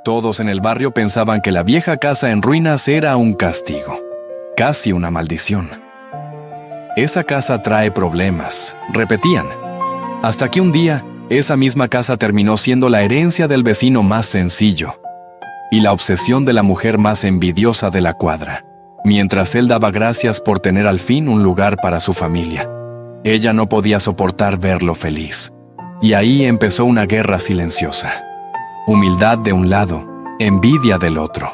Todos en el barrio pensaban que la vieja casa en ruinas era un castigo, casi una maldición. Esa casa trae problemas, repetían, hasta que un día esa misma casa terminó siendo la herencia del vecino más sencillo y la obsesión de la mujer más envidiosa de la cuadra, mientras él daba gracias por tener al fin un lugar para su familia. Ella no podía soportar verlo feliz, y ahí empezó una guerra silenciosa. Humildad de un lado, envidia del otro.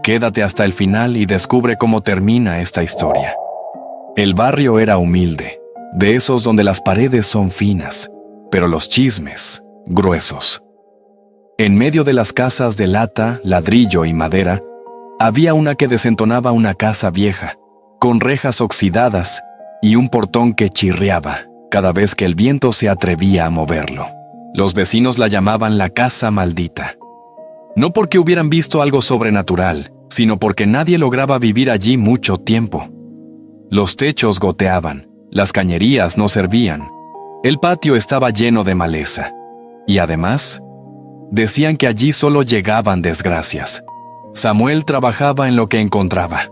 Quédate hasta el final y descubre cómo termina esta historia. El barrio era humilde, de esos donde las paredes son finas, pero los chismes, gruesos. En medio de las casas de lata, ladrillo y madera, había una que desentonaba una casa vieja, con rejas oxidadas y un portón que chirriaba cada vez que el viento se atrevía a moverlo. Los vecinos la llamaban la casa maldita. No porque hubieran visto algo sobrenatural, sino porque nadie lograba vivir allí mucho tiempo. Los techos goteaban, las cañerías no servían, el patio estaba lleno de maleza. Y además, decían que allí solo llegaban desgracias. Samuel trabajaba en lo que encontraba.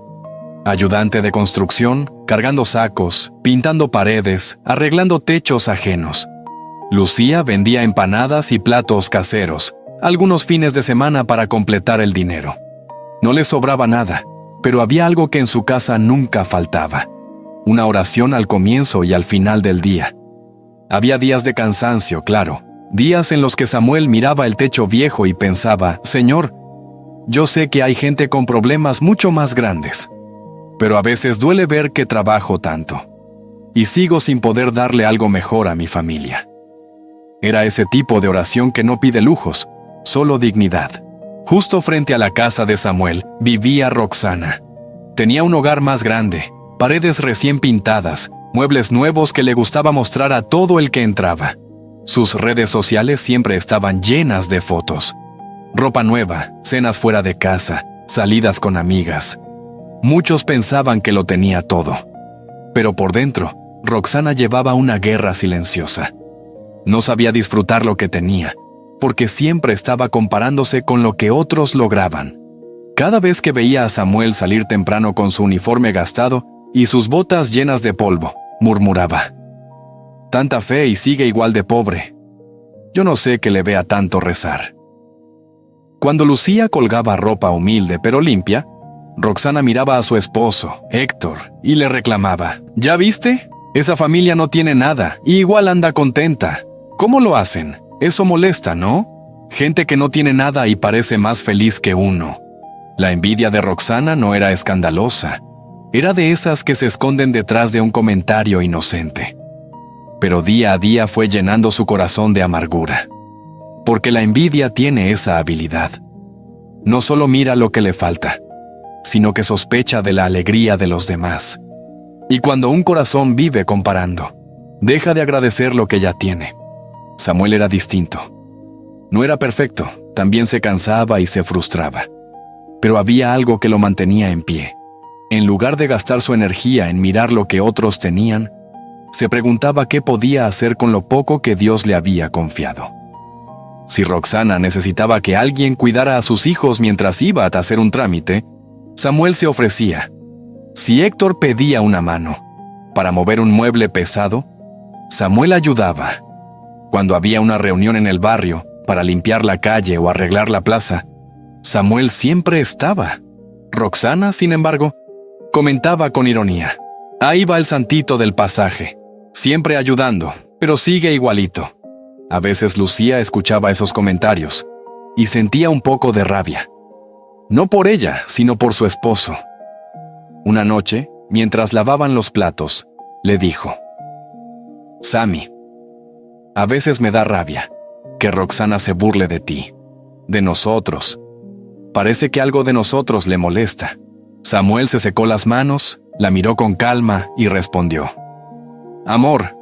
Ayudante de construcción, cargando sacos, pintando paredes, arreglando techos ajenos. Lucía vendía empanadas y platos caseros, algunos fines de semana para completar el dinero. No le sobraba nada, pero había algo que en su casa nunca faltaba. Una oración al comienzo y al final del día. Había días de cansancio, claro, días en los que Samuel miraba el techo viejo y pensaba, Señor, yo sé que hay gente con problemas mucho más grandes, pero a veces duele ver que trabajo tanto, y sigo sin poder darle algo mejor a mi familia. Era ese tipo de oración que no pide lujos, solo dignidad. Justo frente a la casa de Samuel vivía Roxana. Tenía un hogar más grande, paredes recién pintadas, muebles nuevos que le gustaba mostrar a todo el que entraba. Sus redes sociales siempre estaban llenas de fotos. Ropa nueva, cenas fuera de casa, salidas con amigas. Muchos pensaban que lo tenía todo. Pero por dentro, Roxana llevaba una guerra silenciosa. No sabía disfrutar lo que tenía, porque siempre estaba comparándose con lo que otros lograban. Cada vez que veía a Samuel salir temprano con su uniforme gastado y sus botas llenas de polvo, murmuraba, «Tanta fe y sigue igual de pobre. Yo no sé que le vea tanto rezar». Cuando Lucía colgaba ropa humilde pero limpia, Roxana miraba a su esposo, Héctor, y le reclamaba, «¿Ya viste? Esa familia no tiene nada y igual anda contenta. ¿Cómo lo hacen? Eso molesta, ¿no? Gente que no tiene nada y parece más feliz que uno». La envidia de Roxana no era escandalosa. Era de esas que se esconden detrás de un comentario inocente. Pero día a día fue llenando su corazón de amargura. Porque la envidia tiene esa habilidad. No solo mira lo que le falta, sino que sospecha de la alegría de los demás. Y cuando un corazón vive comparando, deja de agradecer lo que ya tiene. Samuel era distinto. No era perfecto, también se cansaba y se frustraba. Pero había algo que lo mantenía en pie. En lugar de gastar su energía en mirar lo que otros tenían, se preguntaba qué podía hacer con lo poco que Dios le había confiado. Si Roxana necesitaba que alguien cuidara a sus hijos mientras iba a hacer un trámite, Samuel se ofrecía. Si Héctor pedía una mano para mover un mueble pesado, Samuel ayudaba. Cuando había una reunión en el barrio para limpiar la calle o arreglar la plaza, Samuel siempre estaba. Roxana, sin embargo, comentaba con ironía, «Ahí va el santito del pasaje, siempre ayudando, pero sigue igualito». A veces Lucía escuchaba esos comentarios y sentía un poco de rabia. No por ella, sino por su esposo. Una noche, mientras lavaban los platos, le dijo, «Sammy, a veces me da rabia que Roxana se burle de ti, de nosotros. Parece que algo de nosotros le molesta». Samuel se secó las manos, la miró con calma y respondió, «Amor,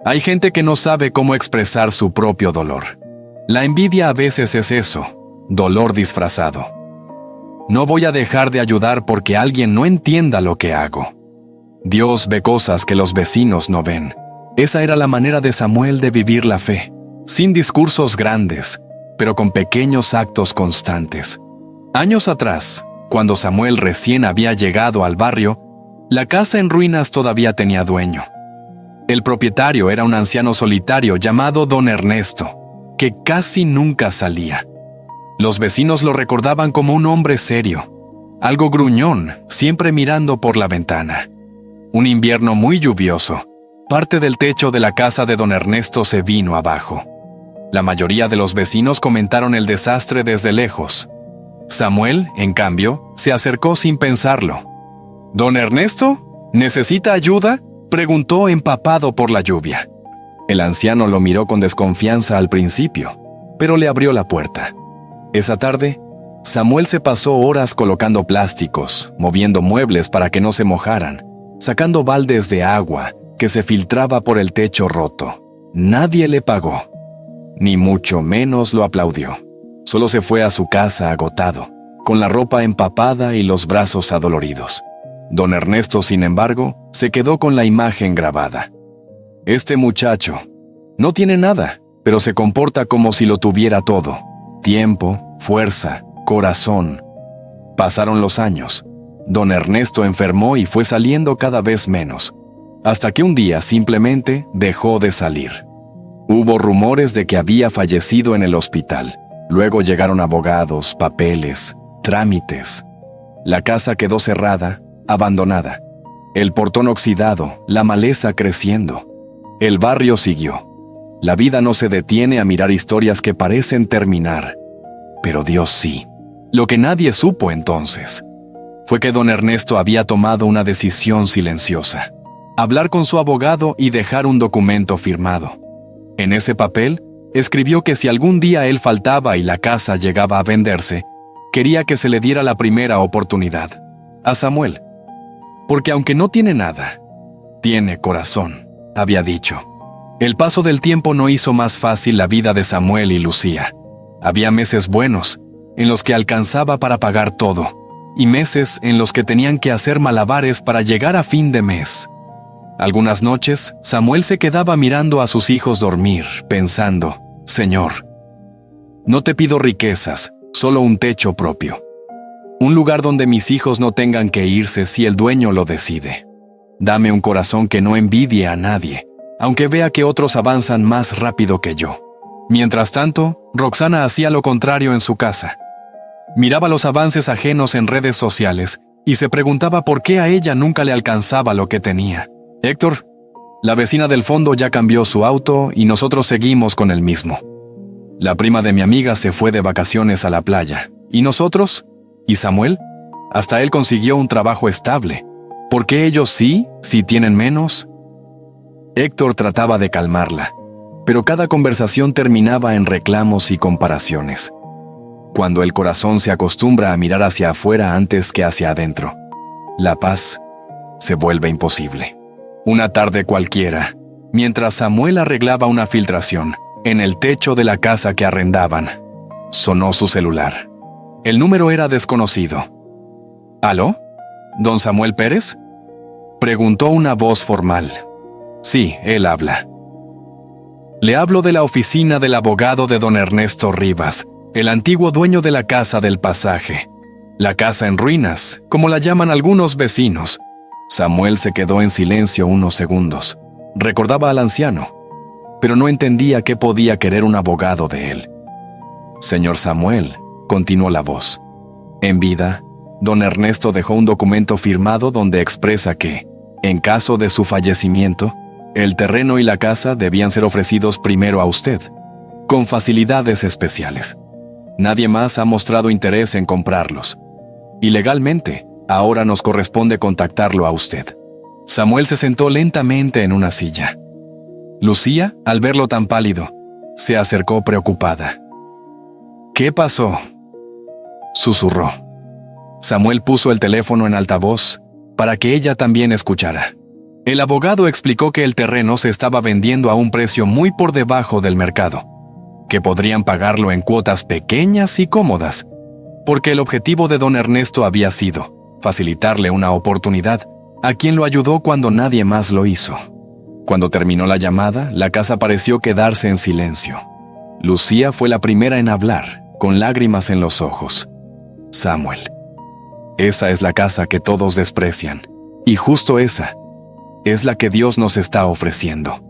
hay gente que no sabe cómo expresar su propio dolor. La envidia a veces es eso, dolor disfrazado. No voy a dejar de ayudar porque alguien no entienda lo que hago. Dios ve cosas que los vecinos no ven». Esa era la manera de Samuel de vivir la fe, sin discursos grandes, pero con pequeños actos constantes. Años atrás, cuando Samuel recién había llegado al barrio, la casa en ruinas todavía tenía dueño. El propietario era un anciano solitario llamado Don Ernesto, que casi nunca salía. Los vecinos lo recordaban como un hombre serio, algo gruñón, siempre mirando por la ventana. Un invierno muy lluvioso, parte del techo de la casa de Don Ernesto se vino abajo. La mayoría de los vecinos comentaron el desastre desde lejos. Samuel, en cambio, se acercó sin pensarlo. «¿Don Ernesto? ¿Necesita ayuda?», preguntó empapado por la lluvia. El anciano lo miró con desconfianza al principio, pero le abrió la puerta. Esa tarde, Samuel se pasó horas colocando plásticos, moviendo muebles para que no se mojaran, sacando baldes de agua que se filtraba por el techo roto. Nadie le pagó, ni mucho menos lo aplaudió. Solo se fue a su casa agotado, con la ropa empapada y los brazos adoloridos. Don Ernesto, sin embargo, se quedó con la imagen grabada. Este muchacho no tiene nada, pero se comporta como si lo tuviera todo: tiempo, fuerza, corazón. Pasaron los años. Don Ernesto enfermó y fue saliendo cada vez menos, hasta que un día simplemente dejó de salir. Hubo rumores de que había fallecido en el hospital. Luego llegaron abogados, papeles, trámites. La casa quedó cerrada, abandonada. El portón oxidado, la maleza creciendo. El barrio siguió. La vida no se detiene a mirar historias que parecen terminar, pero Dios sí. Lo que nadie supo entonces fue que don Ernesto había tomado una decisión silenciosa: hablar con su abogado y dejar un documento firmado. En ese papel, escribió que si algún día él faltaba y la casa llegaba a venderse, quería que se le diera la primera oportunidad a Samuel. Porque aunque no tiene nada, tiene corazón, había dicho. El paso del tiempo no hizo más fácil la vida de Samuel y Lucía. Había meses buenos, en los que alcanzaba para pagar todo, y meses en los que tenían que hacer malabares para llegar a fin de mes. Algunas noches, Samuel se quedaba mirando a sus hijos dormir, pensando: «Señor, no te pido riquezas, solo un techo propio. Un lugar donde mis hijos no tengan que irse si el dueño lo decide. Dame un corazón que no envidie a nadie, aunque vea que otros avanzan más rápido que yo». Mientras tanto, Roxana hacía lo contrario en su casa. Miraba los avances ajenos en redes sociales y se preguntaba por qué a ella nunca le alcanzaba lo que tenía. «Héctor, la vecina del fondo ya cambió su auto y nosotros seguimos con el mismo. La prima de mi amiga se fue de vacaciones a la playa. ¿Y nosotros? ¿Y Samuel? Hasta él consiguió un trabajo estable. ¿Por qué ellos sí tienen menos?» Héctor trataba de calmarla, pero cada conversación terminaba en reclamos y comparaciones. Cuando el corazón se acostumbra a mirar hacia afuera antes que hacia adentro, la paz se vuelve imposible. Una tarde cualquiera, mientras Samuel arreglaba una filtración en el techo de la casa que arrendaban, sonó su celular. El número era desconocido. «¿Aló? ¿Don Samuel Pérez?», preguntó una voz formal. «Sí, él habla». «Le hablo de la oficina del abogado de don Ernesto Rivas, el antiguo dueño de la casa del pasaje. La casa en ruinas, como la llaman algunos vecinos». Samuel se quedó en silencio unos segundos. Recordaba al anciano, pero no entendía qué podía querer un abogado de él. «Señor Samuel», continuó la voz. «En vida, don Ernesto dejó un documento firmado donde expresa que, en caso de su fallecimiento, el terreno y la casa debían ser ofrecidos primero a usted, con facilidades especiales. Nadie más ha mostrado interés en comprarlos. Y legalmente, ahora nos corresponde contactarlo a usted». Samuel se sentó lentamente en una silla. Lucía, al verlo tan pálido, se acercó preocupada. «¿Qué pasó?», susurró. Samuel puso el teléfono en altavoz para que ella también escuchara. El abogado explicó que el terreno se estaba vendiendo a un precio muy por debajo del mercado, que podrían pagarlo en cuotas pequeñas y cómodas, porque el objetivo de don Ernesto había sido facilitarle una oportunidad a quien lo ayudó cuando nadie más lo hizo. Cuando terminó la llamada, la casa pareció quedarse en silencio. Lucía fue la primera en hablar, con lágrimas en los ojos. Samuel, esa es la casa que todos desprecian, y justo esa es la que Dios nos está ofreciendo.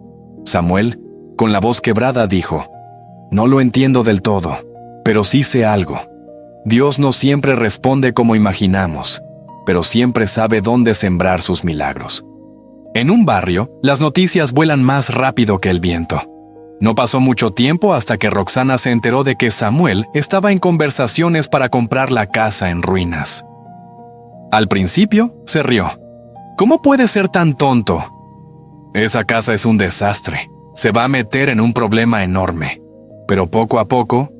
Samuel, con la voz quebrada, dijo: no lo entiendo del todo, pero sí sé algo. Dios no siempre responde como imaginamos, pero siempre sabe dónde sembrar sus milagros. En un barrio, las noticias vuelan más rápido que el viento. No pasó mucho tiempo hasta que Roxana se enteró de que Samuel estaba en conversaciones para comprar la casa en ruinas. Al principio, se rió. ¿Cómo puede ser tan tonto? Esa casa es un desastre. Se va a meter en un problema enorme. Pero poco a poco,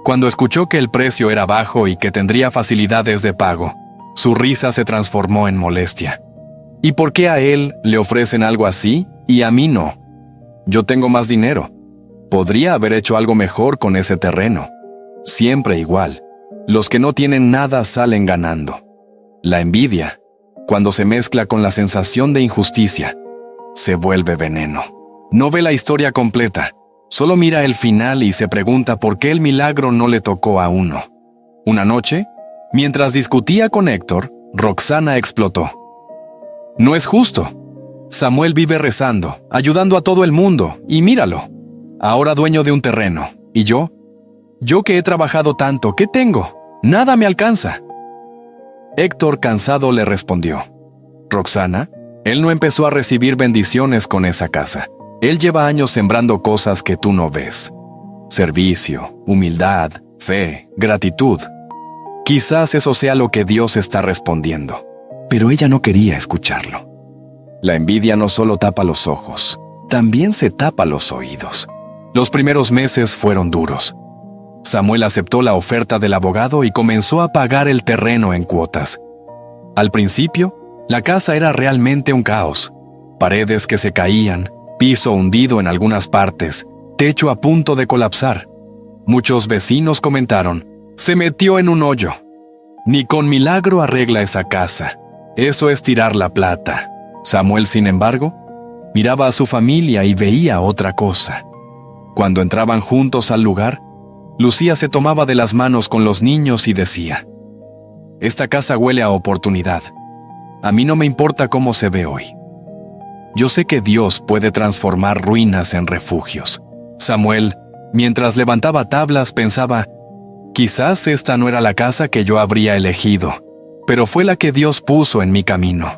cuando escuchó que el precio era bajo y que tendría facilidades de pago, su risa se transformó en molestia. ¿Y por qué a él le ofrecen algo así y a mí no? Yo tengo más dinero. Podría haber hecho algo mejor con ese terreno. Siempre igual. Los que no tienen nada salen ganando. La envidia, cuando se mezcla con la sensación de injusticia, se vuelve veneno. No ve la historia completa, solo mira el final y se pregunta por qué el milagro no le tocó a uno. Una noche, mientras discutía con Héctor, Roxana explotó. No es justo. Samuel vive rezando, ayudando a todo el mundo, y míralo. Ahora dueño de un terreno. ¿Y yo? Yo que he trabajado tanto, ¿qué tengo? Nada me alcanza. Héctor, cansado, le respondió: Roxana, él no empezó a recibir bendiciones con esa casa. Él lleva años sembrando cosas que tú no ves. Servicio, humildad, fe, gratitud. Quizás eso sea lo que Dios está respondiendo. Pero ella no quería escucharlo. La envidia no solo tapa los ojos, también se tapa los oídos. Los primeros meses fueron duros. Samuel aceptó la oferta del abogado y comenzó a pagar el terreno en cuotas. Al principio, la casa era realmente un caos. Paredes que se caían, piso hundido en algunas partes, techo a punto de colapsar. Muchos vecinos comentaron: se metió en un hoyo. Ni con milagro arregla esa casa. Eso es tirar la plata. Samuel, sin embargo, miraba a su familia y veía otra cosa. Cuando entraban juntos al lugar, Lucía se tomaba de las manos con los niños y decía: esta casa huele a oportunidad. A mí no me importa cómo se ve hoy. Yo sé que Dios puede transformar ruinas en refugios. Samuel, mientras levantaba tablas, pensaba: quizás esta no era la casa que yo habría elegido, pero fue la que Dios puso en mi camino.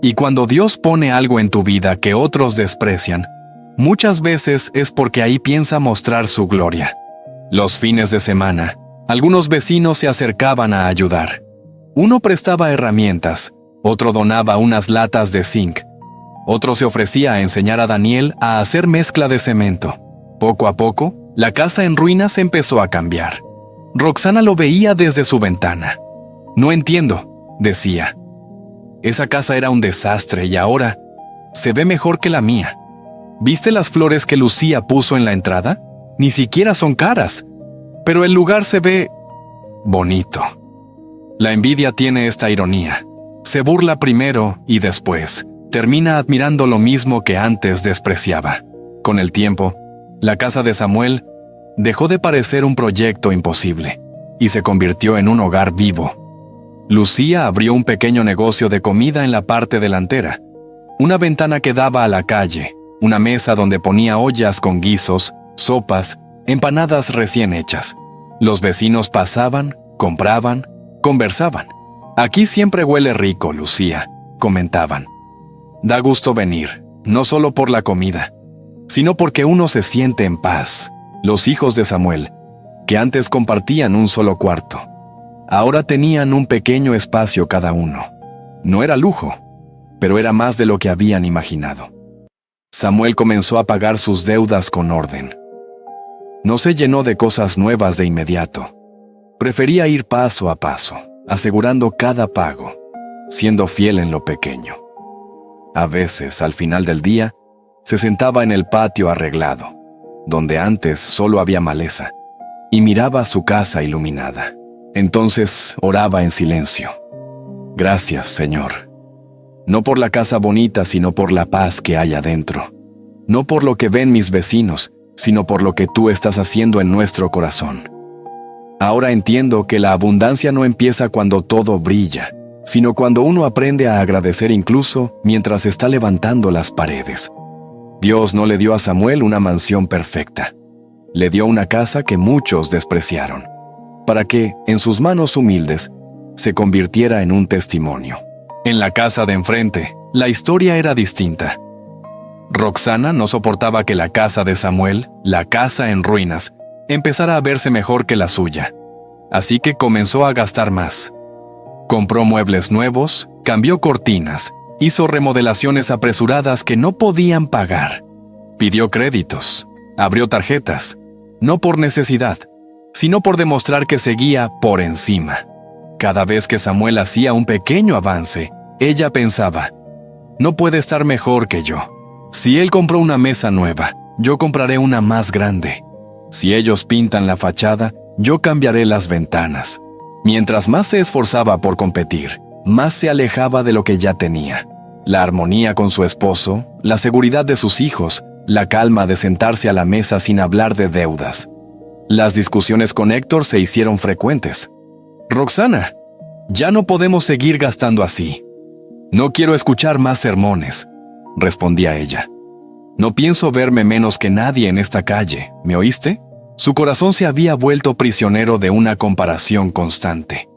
Y cuando Dios pone algo en tu vida que otros desprecian, muchas veces es porque ahí piensa mostrar su gloria. Los fines de semana, algunos vecinos se acercaban a ayudar. Uno prestaba herramientas, otro donaba unas latas de zinc, otro se ofrecía a enseñar a Daniel a hacer mezcla de cemento. Poco a poco, la casa en ruinas empezó a cambiar. Roxana lo veía desde su ventana. No entiendo, decía. Esa casa era un desastre y ahora se ve mejor que la mía. ¿Viste las flores que Lucía puso en la entrada? Ni siquiera son caras, pero el lugar se ve bonito. La envidia tiene esta ironía. Se burla primero y después termina admirando lo mismo que antes despreciaba. Con el tiempo, la casa de Samuel dejó de parecer un proyecto imposible y se convirtió en un hogar vivo. Lucía abrió un pequeño negocio de comida en la parte delantera, una ventana que daba a la calle, una mesa donde ponía ollas con guisos, sopas, empanadas recién hechas. Los vecinos pasaban, compraban, conversaban. Aquí siempre huele rico, Lucía, comentaban. Da gusto venir, no solo por la comida, sino porque uno se siente en paz. Los hijos de Samuel, que antes compartían un solo cuarto, ahora tenían un pequeño espacio cada uno. No era lujo, pero era más de lo que habían imaginado. Samuel comenzó a pagar sus deudas con orden. No se llenó de cosas nuevas de inmediato. Prefería ir paso a paso, asegurando cada pago, siendo fiel en lo pequeño. A veces, al final del día, se sentaba en el patio arreglado, donde antes solo había maleza, y miraba su casa iluminada. Entonces oraba en silencio. Gracias, Señor. No por la casa bonita, sino por la paz que hay adentro. No por lo que ven mis vecinos, sino por lo que tú estás haciendo en nuestro corazón. Ahora entiendo que la abundancia no empieza cuando todo brilla, sino cuando uno aprende a agradecer incluso mientras está levantando las paredes. Dios no le dio a Samuel una mansión perfecta. Le dio una casa que muchos despreciaron, para que, en sus manos humildes, se convirtiera en un testimonio. En la casa de enfrente, la historia era distinta. Roxana no soportaba que la casa de Samuel, la casa en ruinas, empezara a verse mejor que la suya. Así que comenzó a gastar más. Compró muebles nuevos, cambió cortinas, hizo remodelaciones apresuradas que no podían pagar. Pidió créditos, abrió tarjetas, no por necesidad, sino por demostrar que seguía por encima. Cada vez que Samuel hacía un pequeño avance, ella pensaba, no puede estar mejor que yo. Si él compró una mesa nueva, yo compraré una más grande. Si ellos pintan la fachada, yo cambiaré las ventanas. Mientras más se esforzaba por competir, más se alejaba de lo que ya tenía. La armonía con su esposo, la seguridad de sus hijos, la calma de sentarse a la mesa sin hablar de deudas. Las discusiones con Héctor se hicieron frecuentes. «Roxana, ya no podemos seguir gastando así. No quiero escuchar más sermones», respondía ella. «No pienso verme menos que nadie en esta calle, ¿me oíste?» Su corazón se había vuelto prisionero de una comparación constante.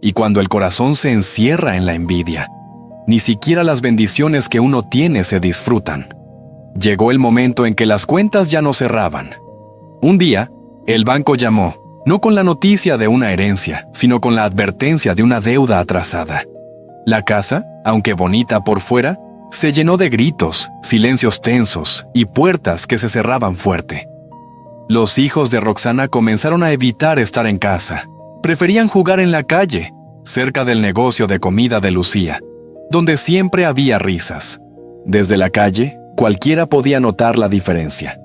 Y cuando el corazón se encierra en la envidia, ni siquiera las bendiciones que uno tiene se disfrutan. Llegó el momento en que las cuentas ya no cerraban. Un día, el banco llamó, no con la noticia de una herencia, sino con la advertencia de una deuda atrasada. La casa, aunque bonita por fuera, se llenó de gritos, silencios tensos y puertas que se cerraban fuerte. Los hijos de Roxana comenzaron a evitar estar en casa. Preferían jugar en la calle, cerca del negocio de comida de Lucía, donde siempre había risas. Desde la calle, cualquiera podía notar la diferencia.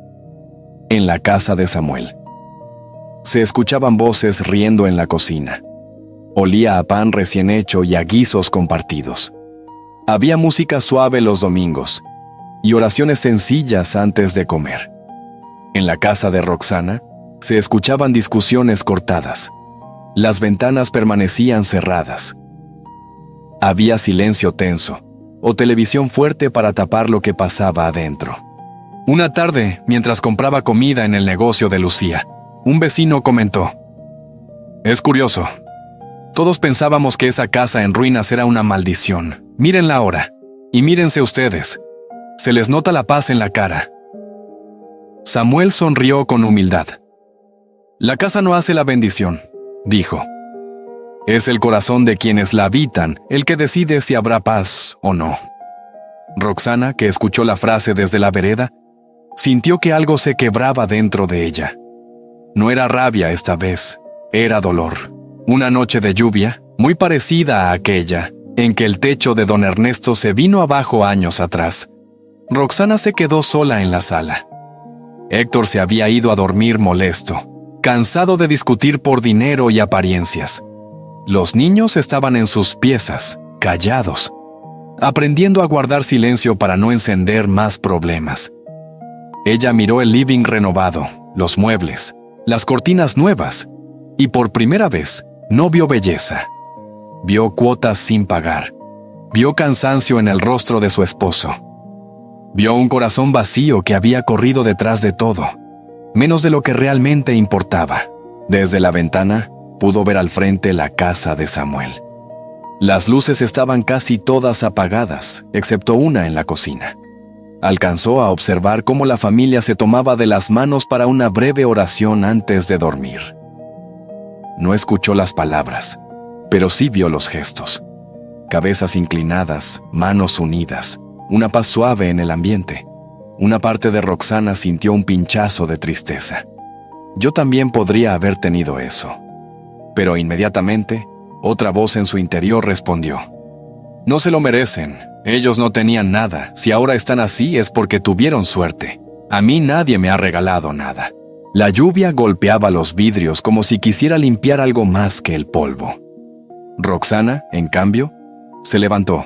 En la casa de Samuel, se escuchaban voces riendo en la cocina. Olía a pan recién hecho y a guisos compartidos. Había música suave los domingos y oraciones sencillas antes de comer. En la casa de Roxana, se escuchaban discusiones cortadas. Las ventanas permanecían cerradas. Había silencio tenso, o televisión fuerte para tapar lo que pasaba adentro. Una tarde, mientras compraba comida en el negocio de Lucía, un vecino comentó: «Es curioso. Todos pensábamos que esa casa en ruinas era una maldición. Mírenla ahora, y mírense ustedes. Se les nota la paz en la cara». Samuel sonrió con humildad. «La casa no hace la bendición», dijo. «Es el corazón de quienes la habitan el que decide si habrá paz o no». Roxana, que escuchó la frase desde la vereda, sintió que algo se quebraba dentro de ella. No era rabia esta vez, era dolor. Una noche de lluvia, muy parecida a aquella, en que el techo de don Ernesto se vino abajo años atrás, Roxana se quedó sola en la sala. Héctor se había ido a dormir molesto, cansado de discutir por dinero y apariencias. Los niños estaban en sus piezas, callados, aprendiendo a guardar silencio para no encender más problemas. Ella miró el living renovado, los muebles, las cortinas nuevas, y por primera vez no vio belleza. Vio cuotas sin pagar. Vio cansancio en el rostro de su esposo. Vio un corazón vacío que había corrido detrás de todo, menos de lo que realmente importaba. Desde la ventana, pudo ver al frente la casa de Samuel. Las luces estaban casi todas apagadas, excepto una en la cocina. Alcanzó a observar cómo la familia se tomaba de las manos para una breve oración antes de dormir. No escuchó las palabras, pero sí vio los gestos. Cabezas inclinadas, manos unidas, una paz suave en el ambiente. Una parte de Roxana sintió un pinchazo de tristeza. Yo también podría haber tenido eso. Pero inmediatamente, otra voz en su interior respondió: «No se lo merecen. Ellos no tenían nada. Si ahora están así es porque tuvieron suerte. A mí nadie me ha regalado nada». La lluvia golpeaba los vidrios como si quisiera limpiar algo más que el polvo. Roxana, en cambio, se levantó.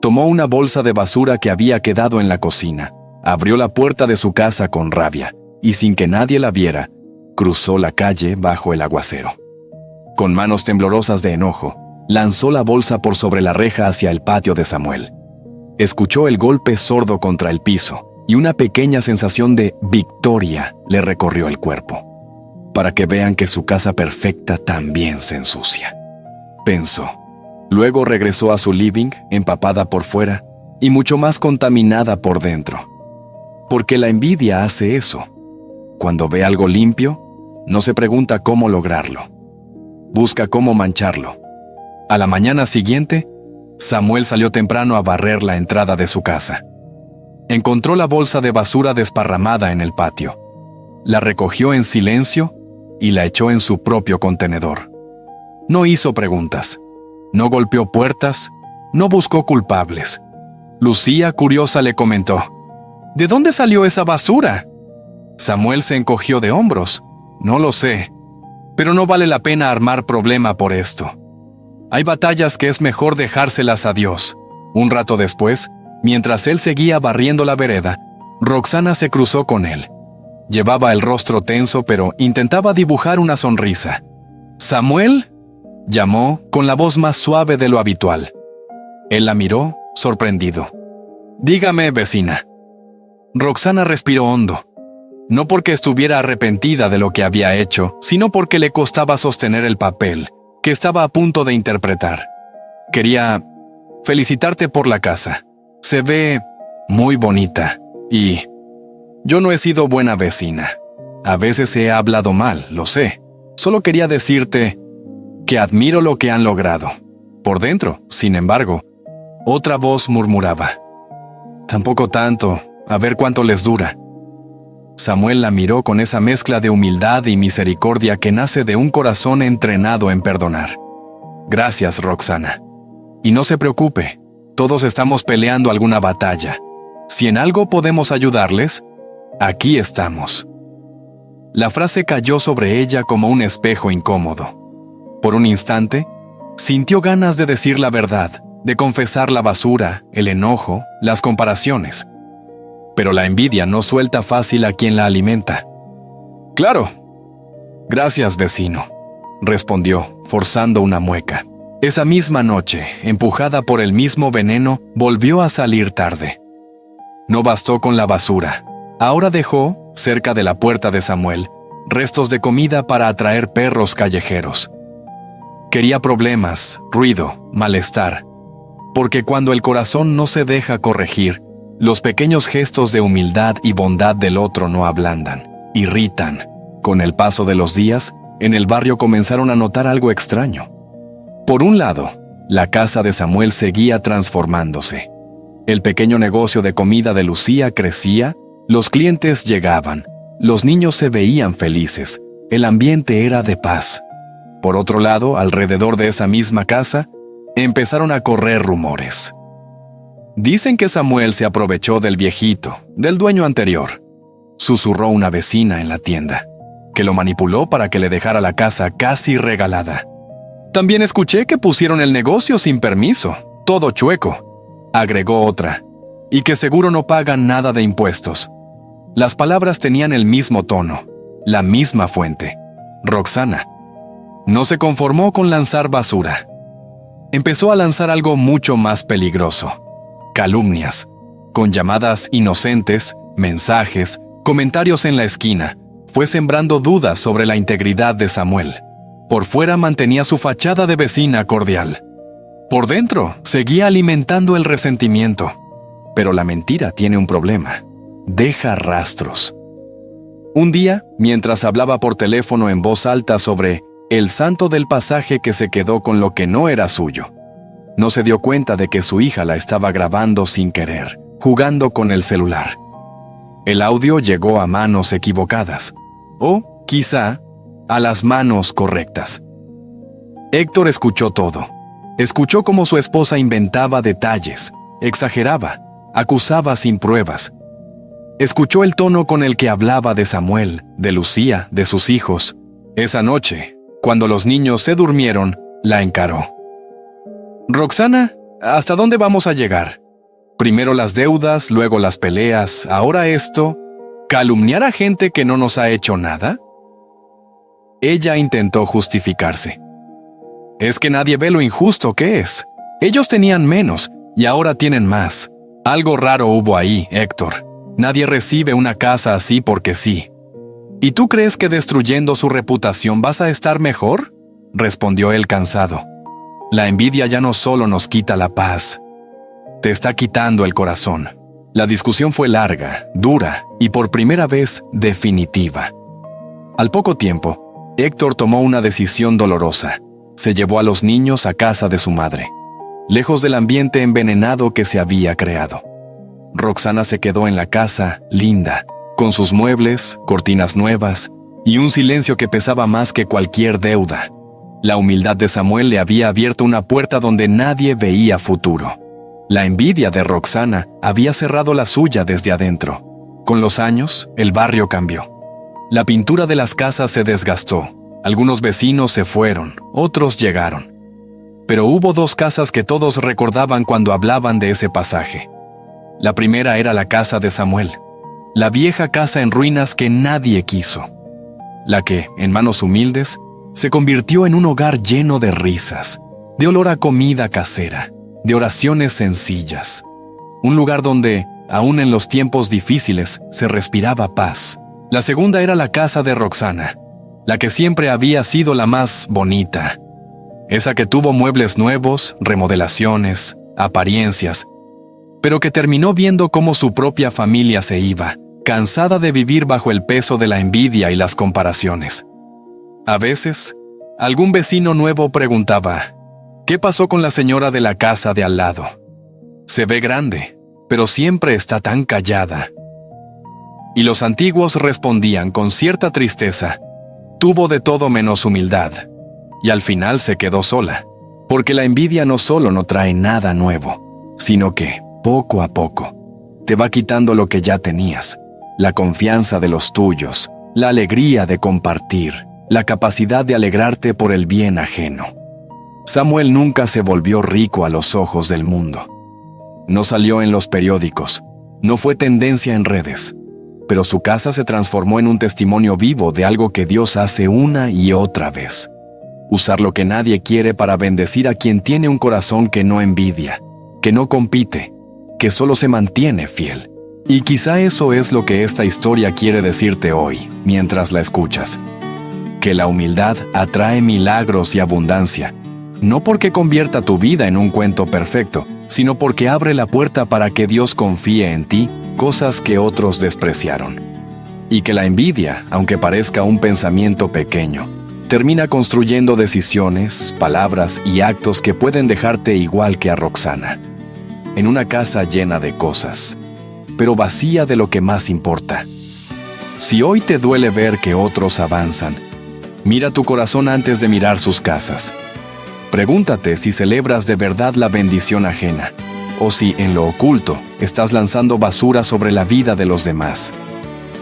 Tomó una bolsa de basura que había quedado en la cocina, abrió la puerta de su casa con rabia y sin que nadie la viera, cruzó la calle bajo el aguacero. Con manos temblorosas de enojo, lanzó la bolsa por sobre la reja hacia el patio de Samuel. Escuchó el golpe sordo contra el piso y una pequeña sensación de victoria le recorrió el cuerpo. Para que vean que su casa perfecta también se ensucia, pensó. Luego regresó a su living, empapada por fuera y mucho más contaminada por dentro. Porque la envidia hace eso. Cuando ve algo limpio, no se pregunta cómo lograrlo. Busca cómo mancharlo. A la mañana siguiente, Samuel salió temprano a barrer la entrada de su casa. Encontró la bolsa de basura desparramada en el patio. La recogió en silencio y la echó en su propio contenedor. No hizo preguntas. No golpeó puertas. No buscó culpables. Lucía, curiosa, le comentó: ¿De dónde salió esa basura? Samuel se encogió de hombros. No lo sé, pero no vale la pena armar problema por esto. Hay batallas que es mejor dejárselas a Dios. Un rato después, mientras él seguía barriendo la vereda, Roxana se cruzó con él. Llevaba el rostro tenso, pero intentaba dibujar una sonrisa. «¿Samuel?», llamó con la voz más suave de lo habitual. Él la miró, sorprendido. «Dígame, vecina». Roxana respiró hondo. No porque estuviera arrepentida de lo que había hecho, sino porque le costaba sostener el papel que estaba a punto de interpretar. «Quería felicitarte por la casa. Se ve muy bonita y yo no he sido buena vecina. A veces he hablado mal, lo sé. Solo quería decirte que admiro lo que han logrado». Por dentro, sin embargo, otra voz murmuraba: «Tampoco tanto, a ver cuánto les dura». Samuel la miró con esa mezcla de humildad y misericordia que nace de un corazón entrenado en perdonar. «Gracias, Roxana. Y no se preocupe, todos estamos peleando alguna batalla. Si en algo podemos ayudarles, aquí estamos». La frase cayó sobre ella como un espejo incómodo. Por un instante, sintió ganas de decir la verdad, de confesar la basura, el enojo, las comparaciones. Pero la envidia no suelta fácil a quien la alimenta. «Claro. Gracias, vecino», respondió, forzando una mueca. Esa misma noche, empujada por el mismo veneno, volvió a salir tarde. No bastó con la basura. Ahora dejó, cerca de la puerta de Samuel, restos de comida para atraer perros callejeros. Quería problemas, ruido, malestar. Porque cuando el corazón no se deja corregir, los pequeños gestos de humildad y bondad del otro no ablandan, irritan. Con el paso de los días, en el barrio comenzaron a notar algo extraño. Por un lado, la casa de Samuel seguía transformándose. El pequeño negocio de comida de Lucía crecía, los clientes llegaban, los niños se veían felices, el ambiente era de paz. Por otro lado, alrededor de esa misma casa, empezaron a correr rumores. Dicen que Samuel se aprovechó del viejito, del dueño anterior. Susurró una vecina en la tienda, que lo manipuló para que le dejara la casa casi regalada. También escuché que pusieron el negocio sin permiso, todo chueco, agregó otra, y que seguro no pagan nada de impuestos. Las palabras tenían el mismo tono, la misma fuente. Roxana no se conformó con lanzar basura. Empezó a lanzar algo mucho más peligroso. Calumnias, con llamadas inocentes, mensajes, comentarios en la esquina. Fue sembrando dudas sobre la integridad de Samuel. Por fuera mantenía su fachada de vecina cordial. Por dentro, seguía alimentando el resentimiento. Pero la mentira tiene un problema. Deja rastros. Un día, mientras hablaba por teléfono en voz alta sobre el santo del pasaje que se quedó con lo que no era suyo, no se dio cuenta de que su hija la estaba grabando sin querer, jugando con el celular. El audio llegó a manos equivocadas, o, quizá, a las manos correctas. Héctor escuchó todo. Escuchó cómo su esposa inventaba detalles, exageraba, acusaba sin pruebas. Escuchó el tono con el que hablaba de Samuel, de Lucía, de sus hijos. Esa noche, cuando los niños se durmieron, la encaró. «Roxana, ¿hasta dónde vamos a llegar? Primero las deudas, luego las peleas, ahora esto». ¿Calumniar a gente que no nos ha hecho nada? Ella intentó justificarse. Es que nadie ve lo injusto que es. Ellos tenían menos y ahora tienen más. Algo raro hubo ahí, Héctor. Nadie recibe una casa así porque sí. ¿Y tú crees que destruyendo su reputación vas a estar mejor? Respondió él cansado. La envidia ya no solo nos quita la paz, te está quitando el corazón. La discusión fue larga, dura y por primera vez definitiva. Al poco tiempo, Héctor tomó una decisión dolorosa. Se llevó a los niños a casa de su madre, lejos del ambiente envenenado que se había creado. Roxana se quedó en la casa, linda, con sus muebles, cortinas nuevas y un silencio que pesaba más que cualquier deuda. La humildad de Samuel le había abierto una puerta donde nadie veía futuro. La envidia de Roxana había cerrado la suya desde adentro. Con los años, el barrio cambió. La pintura de las casas se desgastó. Algunos vecinos se fueron, otros llegaron. Pero hubo dos casas que todos recordaban cuando hablaban de ese pasaje. La primera era la casa de Samuel, la vieja casa en ruinas que nadie quiso. La que, en manos humildes, se convirtió en un hogar lleno de risas, de olor a comida casera, de oraciones sencillas. Un lugar donde, aún en los tiempos difíciles, se respiraba paz. La segunda era la casa de Roxana, la que siempre había sido la más bonita. Esa que tuvo muebles nuevos, remodelaciones, apariencias, pero que terminó viendo cómo su propia familia se iba, cansada de vivir bajo el peso de la envidia y las comparaciones. A veces, algún vecino nuevo preguntaba, ¿qué pasó con la señora de la casa de al lado? Se ve grande, pero siempre está tan callada. Y los antiguos respondían con cierta tristeza, tuvo de todo menos humildad, y al final se quedó sola, porque la envidia no solo no trae nada nuevo, sino que, poco a poco, te va quitando lo que ya tenías, la confianza de los tuyos, la alegría de compartir, la capacidad de alegrarte por el bien ajeno. Samuel nunca se volvió rico a los ojos del mundo. No salió en los periódicos, no fue tendencia en redes, pero su casa se transformó en un testimonio vivo de algo que Dios hace una y otra vez. Usar lo que nadie quiere para bendecir a quien tiene un corazón que no envidia, que no compite, que solo se mantiene fiel. Y quizá eso es lo que esta historia quiere decirte hoy, mientras la escuchas. Que la humildad atrae milagros y abundancia, no porque convierta tu vida en un cuento perfecto, sino porque abre la puerta para que Dios confíe en ti cosas que otros despreciaron. Y que la envidia, aunque parezca un pensamiento pequeño, termina construyendo decisiones, palabras y actos que pueden dejarte igual que a Roxana, en una casa llena de cosas, pero vacía de lo que más importa. Si hoy te duele ver que otros avanzan, mira tu corazón antes de mirar sus casas. Pregúntate si celebras de verdad la bendición ajena, o si en lo oculto estás lanzando basura sobre la vida de los demás.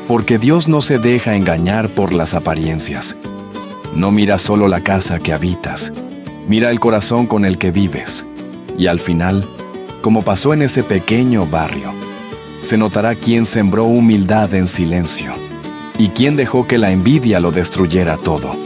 Porque Dios no se deja engañar por las apariencias. No mira solo la casa que habitas, mira el corazón con el que vives. Y al final, como pasó en ese pequeño barrio, se notará quién sembró humildad en silencio y quién dejó que la envidia lo destruyera todo.